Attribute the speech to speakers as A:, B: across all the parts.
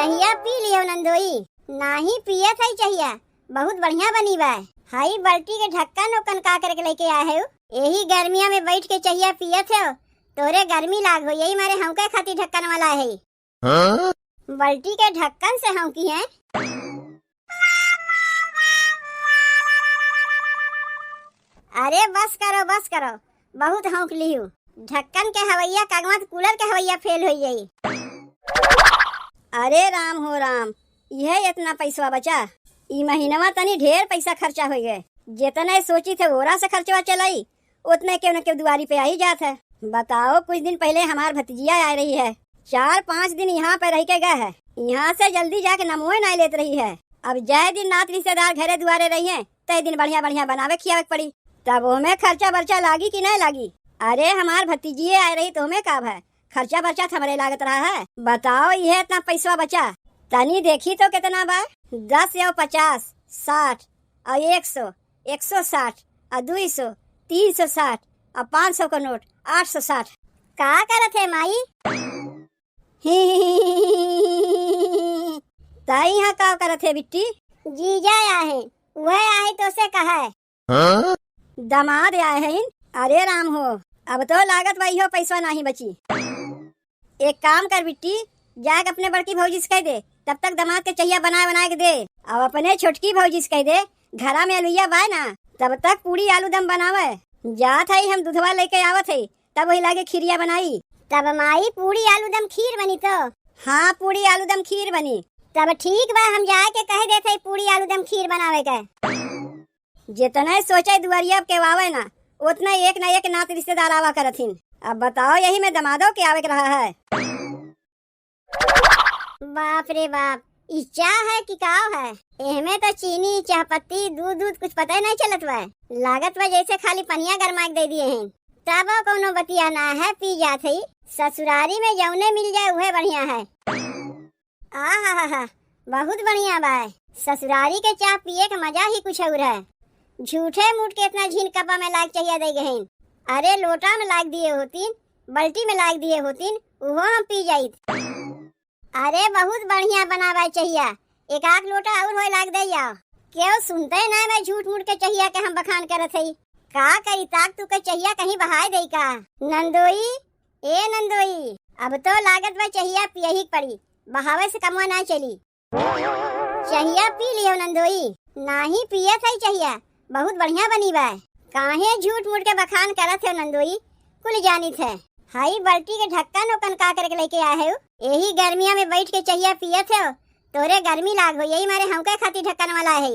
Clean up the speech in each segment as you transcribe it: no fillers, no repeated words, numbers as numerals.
A: चाहिया P लियो नंदोई। नाही पिया था चाहिया, बहुत बढ़िया बनी बा। हाई बाल्टी के ढक्कन ओकन का करके लेके आए हो। यही गर्मिया में बैठ के चाहिया पिया थे, तोरे गर्मी लाग हो, यही मारे हमके खाती ढक्कन वाला है। बाल्टी के ढक्कन से हम की है। अरे बस करो, बहुत हौंक लिहू। ढक्कन के हवैया कागमत कूलर के हवैया फेल हो जाई। अरे राम हो राम, यह इतना पैसा बचा। ई महीनवा तनी ढेर पैसा खर्चा हो गए। जितने सोची थे ओरा से खर्चवा चलाई, उतने क्यों न क्यों दुआरी पे आई जात है। बताओ, कुछ दिन पहले हमार भतीजिया आ रही है, 4-5 दिन यहाँ पे रह के गए है। यहाँ से जल्दी जाके नमोए ना लेत रही है। अब जय दिन नात रिश्तेदार घरे दुआरे रही है, तय दिन बढ़िया बढ़िया बनावे खियावे पड़ी। तब वो खर्चा बर्चा लागी कि नहीं लागी। अरे हमार भतीजिए आ रही तो हमें काब है, खर्चा बर्चा हमारे लागत रहा है। बताओ, यह इतना पैसा बचा। तनी देखी तो कितना बा। 10 या 50, 60 और 100, 160 और 200, 360 और 500 का नोट 860। का करत है माई? ताई यहाँ का करत है बिट्टी? जीजा आए हैं, वह आए तो से कहा है। दामाद आए हैं। अरे राम हो, अब तो लागत वही हो, पैसा नहीं बची। एक काम कर बिट्टी, जाके अपने बड़की भौजी से कह दे, तब तक दामाद के चाहिए बना के दे। अब अपने छोटकी भौजी से कह दे, घरा में अलुइया बाय ना, तब तक पूरी आलू दम बनावे। जात है हम दूधवा लेके आवत है, तब वही लागे खीरिया बनाई। तब माई पूरी आलू दम खीर बनी तो? हाँ, पूरी आलू दम खीर बनी। तब ठीक बा, हम जाके कह देते पूरी आलू दम खीर बनावे के। जितना सोचे दुआरिया के आवे ना, उतना एक न एक नात रिश्तेदार आवा करथिन। अब बताओ, यही में दमादो के आवे रहा है। बाप रे बाप, ई चाह है कि काव है? एहमे तो चीनी, चाहपत्ती, दूध कुछ पता ही नहीं चलत बा। लागत बा जैसे खाली पनिया गरमा के दे दिए हैं। तब कोनो बतिया ना है, पी जात है। ससुरारी में जौने मिल जाए वह बढ़िया है। आहा, बहुत बढ़िया बा। ससुरारी के चाह पिए के मजा ही कुछ और है। झूठे मूठ के इतना झीन कपा में लाग चाहिए दे गए। अरे लोटा में लाग दिए होतीन, बल्टी में लाग दिए होतीन, वो हम पी जाइत। अरे बहुत बढ़िया बनावा चाहिए, एक आग लोटा और होए लाग दे जाओ। क्यों सुनते ना, मैं झूठ मूठ के चाहिए के हम बखान करत है। का करी ताक तू के चाहिए कहीं बहाय दे का? नंदोई, ए नंदोई, अब तो लागत बा चाहिए पियही पड़ी, बहावे से कमवा ना चली। चाहिए पी लियो नंदोई। नाही पिए था चाहिए, बहुत बढ़िया बनी बा। काहे झूठ मूठ के बखान करत है नंदोई, कुल जानी थे। हाई बाल्टी के ढक्कन ओकन का करके लेके आए हो। यही गर्मिया में बैठ के चाहिए पिए थे, तोरे गर्मी लाग हो, यही मारे हमके खाती ढक्कन वाला है।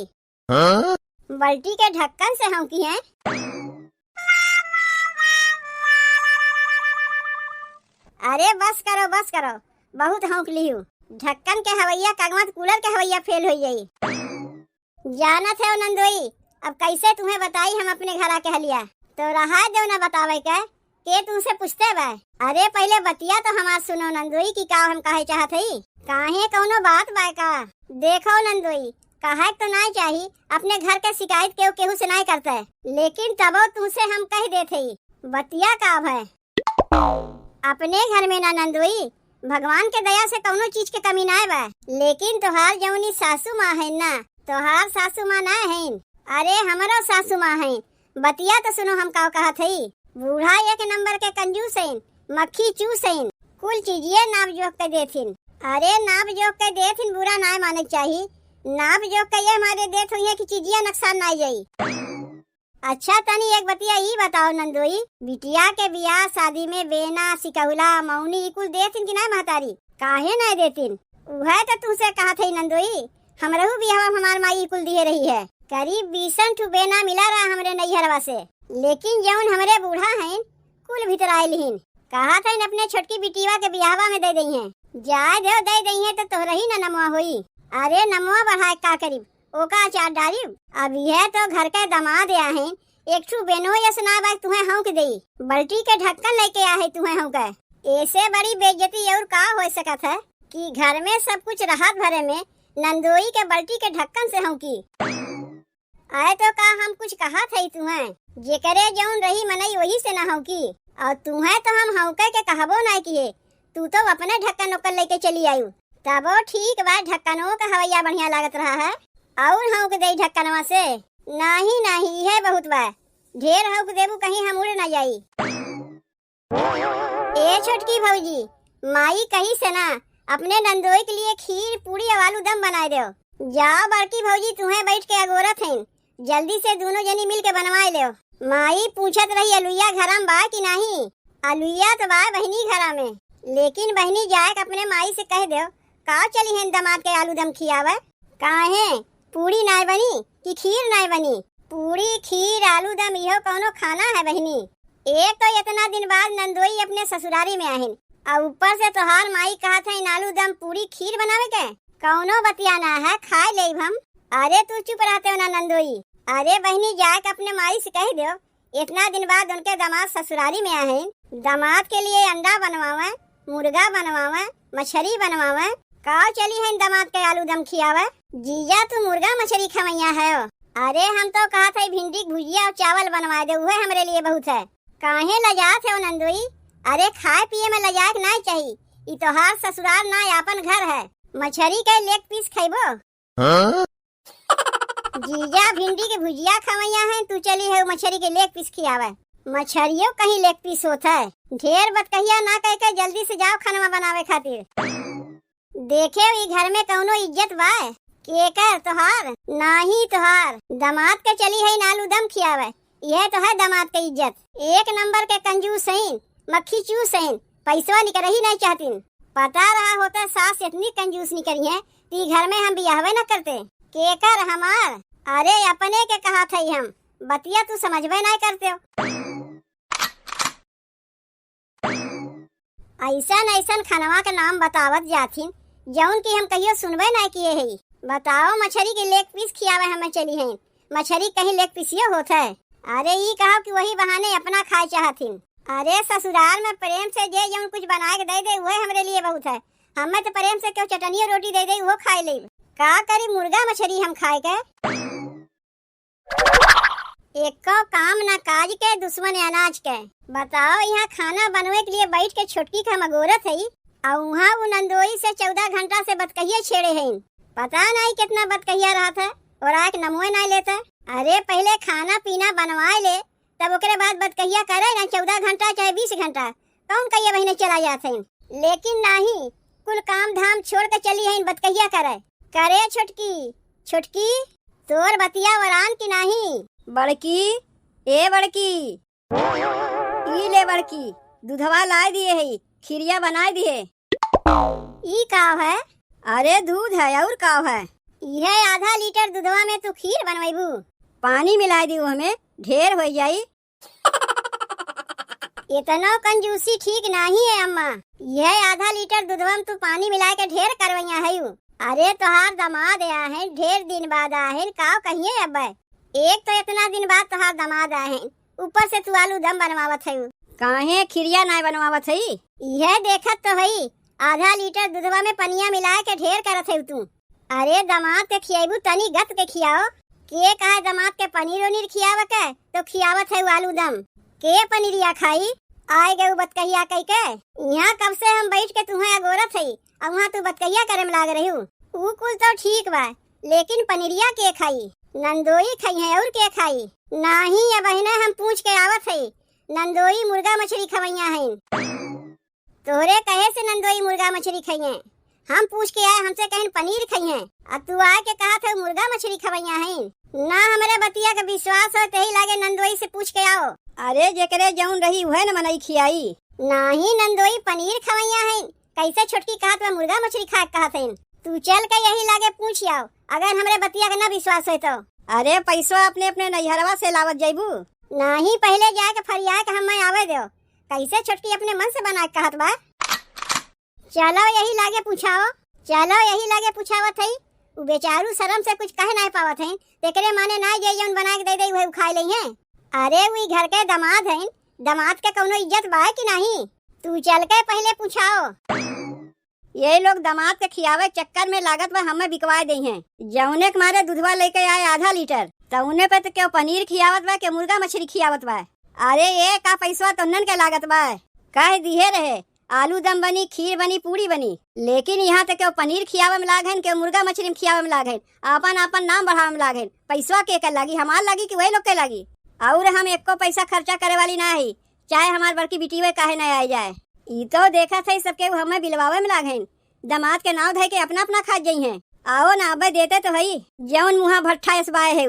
A: बाल्टी के ढक्कन से हम की है। अरे बस करो, बहुत हौंक लिहू। ढक्कन के हवैया कागमत कूलर के हवैया फेल हो जाई। जाना थे नंदोई, अब कैसे तुम्हें बताई हम अपने घर आके हलिया। तो रहा दो ना बतावे के तुमसे पूछते बा। अरे पहले बतिया तो हमार सुनो नंदोई की का हम काहे चाहत हई। काहे कौनो बात बा का? देखो नंदोई, कहे तो नहीं चाहिए, अपने घर के शिकायत केहू से नहीं करते, लेकिन तबो तुमसे हम कह देते बतिया का है। अपने घर में ना नंदोई, भगवान के दया से कौनो चीज के कमी ना बा, लेकिन तोहार जौनी सासू माँ है ना, तोहार सासू माँ ना है। अरे हमारो सासू माँ है। बतिया तो सुनो हम का कहत हई। बूढ़ा एक नंबर के कंजूस है, मक्खी चूस है, कुल चीजिए नाप जोक के देथिन। अरे नाप जोक के देथिन, बुरा ना माने चाहिए। नाप जोक के ये हमारे देत हुई है कि चीजिए नुकसान ना जाई। अच्छा तनी एक बतिया ई बताओ नंदोई, बिटिया के बियाह शादी में बेना, सिकौला, मौनी कुल देथिन कि नहीं महतारी? काहे नहीं देथिन? वह तो तुमसे कहा थी नंदोई, हमरहू बियाह हमार माई कुल दिए रही है। करीब 20 ठू बेना मिला रहा हमरे नैहरवा से, लेकिन जौन हमरे बूढ़ा हैं कुल भीतर आयल हिन। कहा था अपने छोटकी बिटिया के बियाहवा में दे दई है। जाए दे दई है तो तोहरा ही न नमवा होई। अरे नमवा बढ़ाए का करीब, ओका अचार डाली। अब यह तो घर के दामाद आ हैं, एक ठू बेनो या सुना बात तुम्हें हौंक देई। बाल्टी के ढक्कन लेके आ है तुम्हें हौंक। ऐसे बड़ी बेइज्जती और का हो सकत है कि घर में सब कुछ राहत भरे में नंदोई के बाल्टी के ढक्कन से हौंकी। आए तो का हम कुछ कहा थे तुम्हें, जेकरे जौन रही मनई वही से न हौंकी। और तुम्हें तो हम हौंके के कहबो नहीं किए, तू तो अपने ढक्कन ओकन लेके चली आयु। तबो ठीक बा, ढक्कनों का हवैया बढ़िया लागत रहा है। और हूँ के दे ढक्कनवा से? नहीं नहीं है बहुत बा, ढेर हूँ के देबू कहीं हम उड़ न जाई। ए छोटकी भौजी, माई कही से ना अपने नंदोई के लिए खीर पूरी और आलू दम बनाए दो। जाओ बड़की भौजी, तुम्हें बैठ के अगोरत हैं, जल्दी से दोनों जनी मिल के बनवाए लो। माई पूछत रही अलुइया घरा में बा कि नहीं? अलुइया तो बा बहनी घरा में, लेकिन बहनी जाए अपने माई से कह दो का चली है दामाद के आलू दम खियावे। काहे पूरी नाय बनी कि खीर नाय बनी? पूरी खीर आलू दम इहो कौनो खाना है बहनी? एक तो इतना दिन बाद नंदोई अपने ससुरारी में आहिन और ऊपर से तोहार माई कहा था इन आलू दम पूरी खीर बनावे के। कौनो बतियाना है, खाए ले हम। अरे तू चुप रहते हो ना नंदोई। अरे बहनी जाए के अपने माई से कह दो इतना दिन बाद उनके दामाद ससुरारी में आए, दामाद के लिए अंडा बनवावे, मुर्गा बनवावे, मछली बनवावे। का चली है दामाद के आलू दम खियावे? जीजा तू मुर्गा मछली खवैया है। अरे हम तो कहा था भिंडी की भुजिया और चावल बनवा दे, वह हमरे लिए बहुत है। काहे लजात है नंदोई? अरे खाए पिए में लजाक नहीं चाहिए, ई तोहार ससुराल ना अपन घर है। मछली के लेग पीस खैबो? जीजा भिंडी के भुजिया खवैया है, तू चली है मछली के लेग पीस खियावे। मछलियों कहीं लेग पीस होता है? ढेर बतकहिया ना कह के जल्दी से जाओ खाना बनावे खातिर। देखे ई घर में कौनो इज्जत बा? केकर तोहार? नहीं तोहार दामाद के चली है आलू दम खियावे, यह तो है दामाद के इज्जत। एक नंबर के कंजूस हैं, मक्खी चूस हैं, पैसा निकल ही नहीं चाहती। पता रहा होता सास इतनी कंजूस निकली है कि घर में हम बियाहवे न करते। केकर हमार? अरे अपने के कहा था हम, बतिया तू समझवे नहीं करते हो। ऐसन ऐसन खानवा के नाम बतावत जाथिन जौन की हम कहियो सुनबे नहीं किए है। बताओ मछली के लेग पीस खियावे हमें चली है, मछली कहीं लेग पीसियो होता है? अरे ये कहो कि वही बहाने अपना खाए चाहथिन। अरे ससुराल में प्रेम से जे जौन कुछ बना के दे दे वह हमरे लिए बहुत है। हमें तो प्रेम से क्यों चटनी और रोटी दे दे वो खाए ले। का करी मुर्गा मछली हम खाए के? एको काम ना काज के, दुश्मन अनाज के। बताओ यहाँ खाना बनवे के लिए बैठ के छोटकी का मगोरत है और वहाँ वो नंदोई से 14 घंटा से बतकहिया छेड़े हैं। पता नहीं कितना बतकहिया रहा था और आके नमोए नहीं लेता। अरे पहले खाना पीना बनवाए ले, तब ओकरे बाद बतकहिया करे ना। 14 घंटा चाहे 20 घंटा कौन कहिया बहने चला जाते हैं, लेकिन नहीं कुल काम धाम छोड़ के चली है बतकहिया करे। करे छोटकी, छोटकी तोर बतिया वरान की नहीं?
B: बड़की, ए बड़की, ई ले बड़की, दूधवा ला दिए है, खीरिया बनाए दिए।
A: ई काव है?
B: अरे दूध है और काव है?
A: यह आधा लीटर दूधवा में तू खीर बनवाइबू?
B: पानी मिला दियो हमें, ढेर हो जाई।
A: इतना कंजूसी ठीक नहीं है अम्मा। यह आधा लीटर दूधवा में तू पानी मिला के ढेर करवैया है। अरे तोहार दामाद आया है, ढेर दिन बाद आया है, का कहिए अब? एक तो इतना दिन बाद तोहार दामाद आए हैं, ऊपर से तू आलू दम बनवावत है।
B: काहे खीरिया नहीं बनवावत है?
A: यह देखत तो है, आधा लीटर दूधवा में पनिया मिला के ढेर करत है तू। अरे दामाद के खियाबू तनी गत के खियाओ। के कहा दामाद के पनीर उनीर खियाव के तो खियावत है आलू दम। के पनीरिया खाई? आए गए बतकहिया कह के। यहाँ कब से हम बैठ के तुम्हें अगोरत है और वहाँ तू बतकहिया करे में लाग रही हूँ। ऊ कुल तो ठीक बा, लेकिन पनीरिया के खाई? नंदोई खाई है और के खाई? नहीं या बहने हम पूछ के आवत है, नंदोई मुर्गा मछली खवैया है। तोहरे कहे से नंदोई मुर्गा मछली खाइए? हम पूछ के आए, हमसे कहीं पनीर खाइए और तू आए के कहा था मुर्गा मछली खवैया है। ना हमारे बतिया का विश्वास हो तो ही लागे नंदोई से पूछ के आओ।
B: अरे जेकरे जौन रही वह न मनई खियाई।
A: नहीं नंदोई पनीर खवैया है, कैसे छोटकी कहा तो मुर्गा मछली खा कहा थे। तू चल के यही लागे पूछ आओ, अगर हमरे बतिया का न विश्वास हो तो।
B: अरे पैसा अपने अपने नैहरवा से लावत जाइबू?
A: नहीं पहले जाके फरिया के हमें आवे दो, कैसे छोटकी अपने मन से बना कहत बा। चलो यही लागे पूछाओ, चलो यही लागे पूछावत है। वो बेचारू शर्म से कुछ कह नहीं पावत है, तेकरे माने ना जे जौन बना के दे दे वह खाए ले हैं। अरे वही घर के दामाद हैं, दामाद के कौनो इज्जत बा कि नहीं? तू चल के पहले पूछाओ।
B: ये लोग दामाद के खियावे चक्कर में लागत में हमें बिकवा दे हैं। जौने के मारे दूधवा लेके आए आधा लीटर, तो उन्हें पे तो क्यों पनीर खियावत बा के मुर्गा मछली खियावत बा? अरे ये का पैसा तो नन के लागत बा, कह दिए रहे आलू दम बनी, खीर बनी, पूरी बनी, लेकिन यहाँ तक के पनीर खियावे में लागन, के मुर्गा मछली खियावे में लागन, आपन आपन नाम बढ़ावे में लागन। पैसा के लागी, हमार लागी कि वही लोग के लागी? और हम एको पैसा खर्चा करे वाली ना है, चाहे हमार बड़की बेटी वे काहे न आ जाए। ई तो देखा थे सबके हमें बिलवावे में लागन, दमाद के नाव धय के अपना अपना खा जाई हैं। आओ ना अबे देते तो हई, जौन मुहा भट्ठा इसबाए है।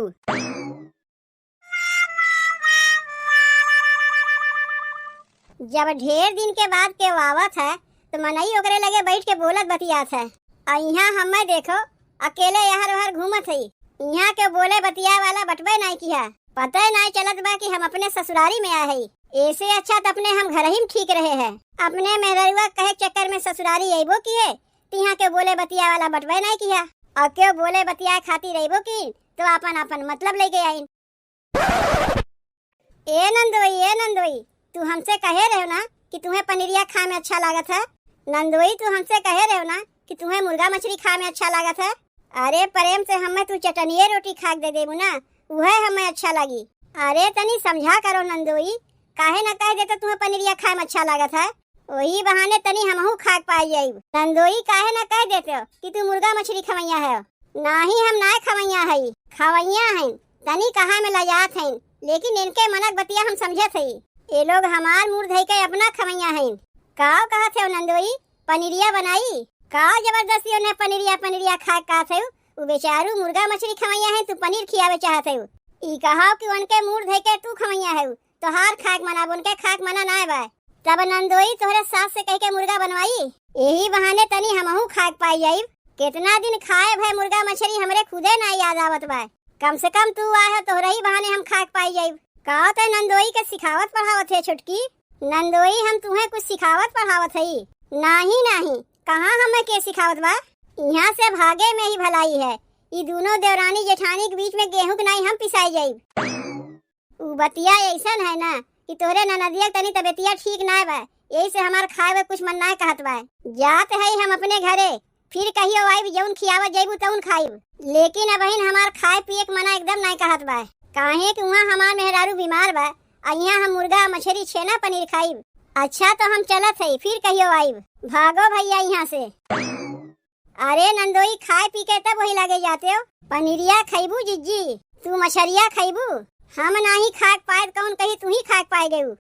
A: जब ढेर दिन के बाद के वावत है तो मनई ओकरे लगे बैठ के बोलत बतियात है। और यहाँ हमें देखो अकेले यहाँ वहाँ घूमत है। यहाँ के बोले बतिया वाला बटबे नहीं किया, पता ही नहीं चलत बा कि हम अपने ससुरारी में आए हैं। ऐसे अच्छा तो अपने हम घर ही में ठीक रहे हैं। अपने मेहरुआ कहे चक्कर में ससुरारी अबो किए, यहाँ के बोले बतिया वाला बटबे नहीं किया। और क्यों बोले बतिया खाती रहो की तो अपन अपन मतलब लेके आई। ए नंदोई तू हमसे कहे रहो ना कि तुम्हें पनीरिया खा में अच्छा लागत है। नंदोई तू हमसे कहे रहो ना कि तुम्हें मुर्गा मछली खा में अच्छा लागत है। अरे प्रेम से हमें तू चटनिए रोटी खा दे देबू ना, वह हमें अच्छा लगी। अरे तनी समझा करो नंदोई, काहे न कह देते तुम्हें पनीरिया खा में अच्छा लागत है, वही बहाने तनी हमहू खा पाई जाई। नंदोई काहे न कह देते हो कि तू मुर्गा मछली खवैया है? नाही हम ना खवैया है, खवैया है तनी कहा में लजात है, लेकिन इनके मनक बतिया हम समझत है। ये लोग हमार मुंह धई के अपना खवैया हैं। काव कहा थे नंदोई पनीरिया बनाई, का जबरदस्ती उन्हें पनीरिया खा का थे। वो बेचारू मुर्गा मछली खवैया है, तू पनीर खियावे चाहते हो। ई कहा कि उनके मुंह धई के तू खवैया है, तो हार खाक मना उनके खाक मना ना बा। तब नंदोई तोहरे सास से कह के मुर्गा बनवाई, यही बहाने तनी हमहू खाक पाई जाई। कितना दिन खाए भाई मुर्गा मछली हमरे खुदे ना याद आवत बा, कम से कम तू आए तोहरे ही बहाने हम खाक पाई जाई। कहा तो नंदोई के सिखावत पढ़ावत है छुटकी? नंदोई हम तुम्हें कुछ सिखावत पढ़ावत है? नहीं कहाँ हमें के सिखावत बा? यहाँ से भागे में ही भलाई है। ये दोनों देवरानी जेठानी के बीच में गेहूं के नहीं हम पिसाई जाई। बतिया ऐसा है ना कि तोरे ननदिया तनी तबियतिया ठीक ना बा, यही से हमार खाए में कुछ मन ना कहत बा। जात है हम अपने घरे, फिर कहियो आई जौन खियावा जाइबू तौन खाइब, लेकिन अब हमार खाए पिए के मना एकदम नहीं कहत बा। काहे कि वहाँ हमार मेहरारू बीमार बा, यहाँ हम मुर्गा मछली छेना पनीर खाइब। अच्छा तो हम चलत है, फिर कहियो आइब। भागो भैया यहाँ से। अरे नंदोई खाए पी के तब वही लगे जाते हो। पनीरिया खाइबू जिज्जी, तू मछरिया खाइबू, हम नहीं खाक पाए कौन कही तू ही खाक पाए गयू।